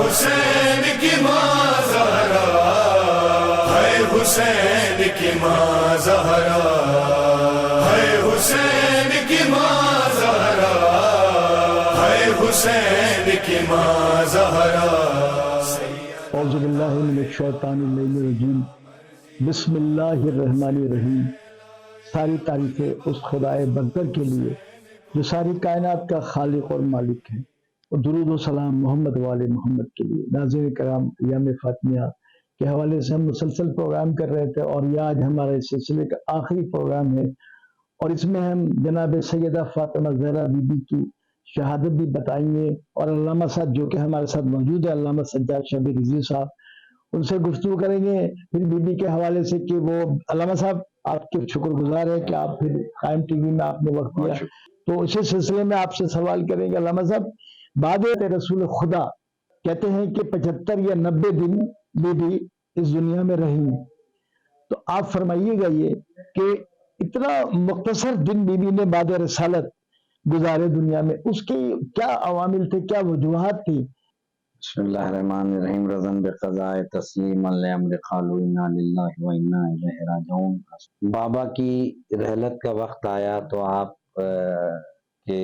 حسین کی ماں زہرا، ہے حسین کی ماں زہرا، ہے حسین کی ماں زہرا، ہے حسین کی ماں زہرا۔ اعوذ باللہ من الشیطان الرجیم، بسم اللہ الرحمن الرحیم۔ ساری تعریفیں اس خدائے برتر کے لیے جو ساری کائنات کا خالق اور مالک ہے، اور درود و سلام محمد والے محمد کے لیے۔ ناظرین کرام، ایام فاطمیہ کے حوالے سے ہم مسلسل پروگرام کر رہے تھے، اور یہ آج ہمارے سلسلے کا آخری پروگرام ہے، اور اس میں ہم جناب سیدہ فاطمہ زہرا بی بی کی شہادت بھی بتائیں گے، اور علامہ صاحب جو کہ ہمارے ساتھ موجود ہے، علامہ سجاد شبیر رضوی صاحب، ان سے گفتگو کریں گے پھر بی بی کے حوالے سے کہ وہ علامہ صاحب آپ کے شکر گزار ہے کہ آپ پھر قائم ٹی وی میں آپ نے وقت دیا، تو اسی سلسلے میں آپ سے سوال کریں گے۔ علامہ صاحب، بعد رسول خدا کہتے ہیں کہ 75 یا 90 دن بی بی اس دنیا میں رہی، تو آپ فرمائیے گا یہ کہ اتنا مختصر دن بی بی نے بعد رسالت گزارے دنیا میں، اس کے کیا عوامل تھے، کیا وجوہات تھی؟ بسم اللہ الرحمن الرحیم۔ رضن بقضاء تسلیم الامر قالوا انا للہ و انا الیہ راجعون۔ بابا کی رحلت کا وقت آیا تو آپ کے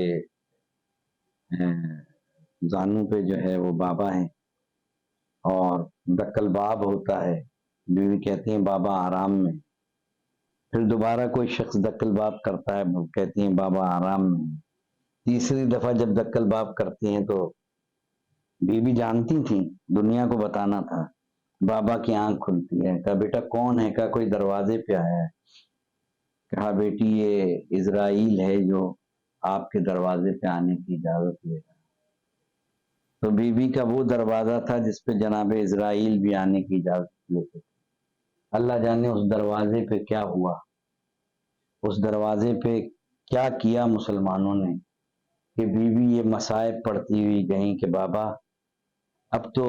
زانوں پہ جو ہے وہ بابا ہیں، اور دکل باب ہوتا ہے، بیوی کہتی ہیں بابا آرام میں، پھر دوبارہ کوئی شخص دکل باب کرتا ہے، وہ کہتی ہیں بابا آرام میں، تیسری دفعہ جب دکل باب کرتی ہیں تو بیوی جانتی تھیں، دنیا کو بتانا تھا، بابا کی آنکھ کھلتی ہے، کہا بیٹا کون ہے؟ کہا کوئی دروازے پہ آیا ہے۔ کہا بیٹی یہ اسرائیل ہے جو آپ کے دروازے پہ آنے کی اجازت لے رہا ہے۔ تو بیوی کا وہ دروازہ تھا جس پہ جناب اسرائیل بھی آنے کی اجازت لیتے تھے۔ اللہ جانے اس دروازے پہ کیا ہوا، اس دروازے پہ کیا کیا مسلمانوں نے کہ بیوی یہ مصائب پڑھتی ہوئی گئیں کہ بابا اب تو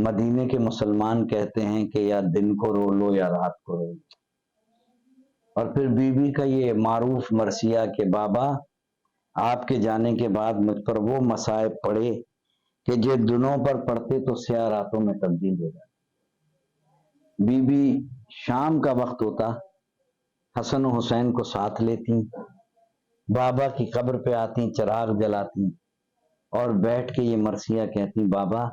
مدینے کے مسلمان کہتے ہیں کہ یا دن کو رو لو یا رات کو رو لو۔ اور پھر بیوی کا یہ معروف مرثیہ کہ بابا آپ کے جانے کے بعد مجھ پر وہ مصائب پڑے کہ جو دنوں پر پڑتے تو سیاہ راتوں میں تبدیل ہو جاتے۔ بیوی شام کا وقت ہوتا، حسن و حسین کو ساتھ لیتی، بابا کی قبر پہ آتی، چراغ جلاتی اور بیٹھ کے یہ مرثیہ کہتی، بابا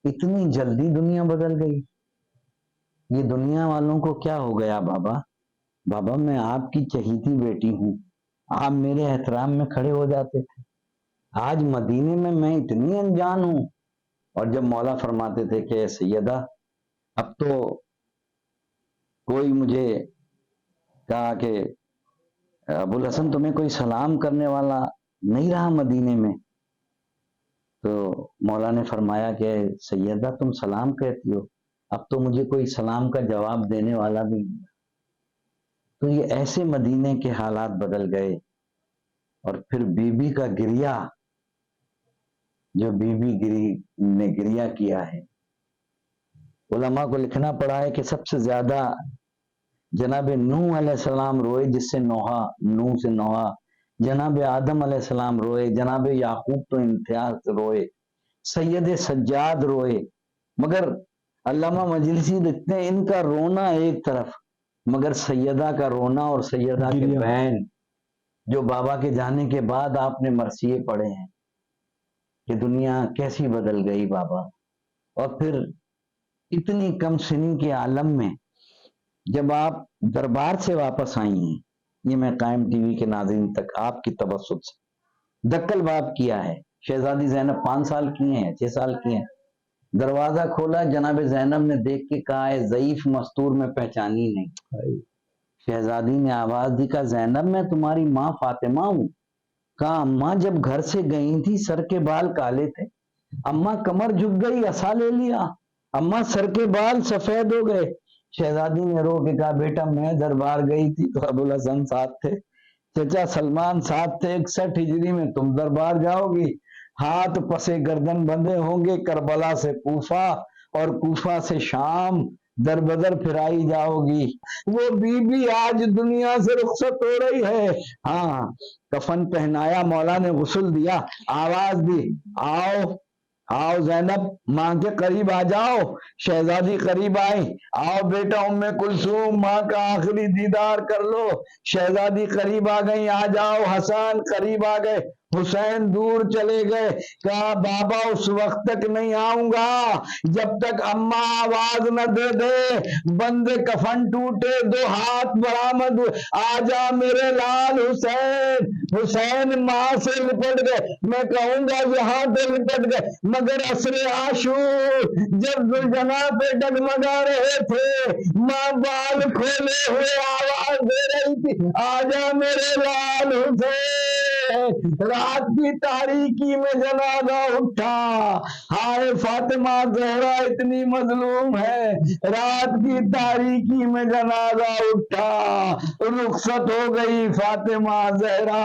اتنی جلدی دنیا بدل گئی، یہ دنیا والوں کو کیا ہو گیا بابا؟ بابا میں آپ کی چہیتی بیٹی ہوں، آپ میرے احترام میں کھڑے ہو جاتے تھے، آج مدینے میں اتنی انجان ہوں۔ اور جب مولا فرماتے تھے کہ سیدہ اب تو کوئی مجھے کہا کہ ابوالحسن تمہیں کوئی سلام کرنے والا نہیں رہا مدینے میں، تو مولا نے فرمایا کہ سیدہ تم سلام کہتی ہو، اب تو مجھے کوئی سلام کا جواب دینے والا بھی نہیں۔ تو یہ ایسے مدینے کے حالات بدل گئے۔ اور پھر بی بی کا گریہ، جو بی بی نے گریہ کیا ہے، علماء کو لکھنا پڑا ہے کہ سب سے زیادہ جناب نوح علیہ السلام روئے، جس سے نوح سے نوح، جناب آدم علیہ السلام روئے، جناب یعقوب تو امتیاز روئے، سید سجاد روئے، مگر علامہ مجلسی لکھتے ہیں ان کا رونا ایک طرف، مگر سیدہ کا رونا اور سیدہ کے بہن جو بابا کے جانے کے بعد آپ نے مرثیے پڑھے ہیں کہ دنیا کیسی بدل گئی بابا۔ اور پھر اتنی کم سنی کے عالم میں جب آپ دربار سے واپس آئی ہیں، یہ میں قائم ٹی وی کے ناظرین تک آپ کی توسط سے دکل باب کیا ہے، شہزادی زینب 5 سال کی ہیں، 6 سال کی ہیں، دروازہ کھولا، جناب زینب نے دیکھ کے کہا ہے ضعیف مستور میں پہچانی نہیں۔ شہزادی نے آواز دی، کہا زینب میں تمہاری ماں فاطمہ ہوں۔ کہا اماں جب گھر سے گئی تھی سر کے بال کالے تھے، اماں کمر جھک گئی عصا لے لیا، اماں سر کے بال سفید ہو گئے۔ شہزادی نے رو کے کہا بیٹا میں دربار گئی تھی تو ابوالحسن ساتھ تھے، چچا سلمان ساتھ تھے، 61 ہجری میں تم دربار جاؤ گی، ہاتھ پسے گردن بندھے ہوں گے، کربلا سے کوفہ اور کوفہ سے شام در بدر پھرائی جاؤ گی۔ وہ بی بی آج دنیا سے رخصت ہو رہی ہے، ہاں کفن پہنایا، مولا نے غسل دیا، آواز دی آؤ آؤ زینب ماں کے قریب آ جاؤ. شہزادی قریب آئی. آؤ بیٹا ام کلثوم ماں کا آخری دیدار کر لو. شہزادی قریب آ گئی. آ جاؤ. حسن قریب آ گئے. حسین دور چلے گئے. کہا بابا اس وقت تک نہیں آؤں گا جب تک اماں آواز نہ دے دے. بندے کفن ٹوٹے, 2 ہاتھ برآمد ہوئے. آ جا میرے لال حسین. حسین ماں سے لپٹ گئے. میں کہوں گا یہاں پہ لپٹ گئے, مگر عصر عاشور جب زلجنا پہ ڈگمگا رہے تھے, ماں بال کھولے ہوئے آواز دے رہی تھی, آ جا میرے لال حسین. رات کی تاریکی میں جنازہ اٹھا. ہائے فاطمہ زہرا اتنی مظلوم ہے. رات کی تاریکی میں جنازہ اٹھا, رخصت ہو گئی فاطمہ زہرا.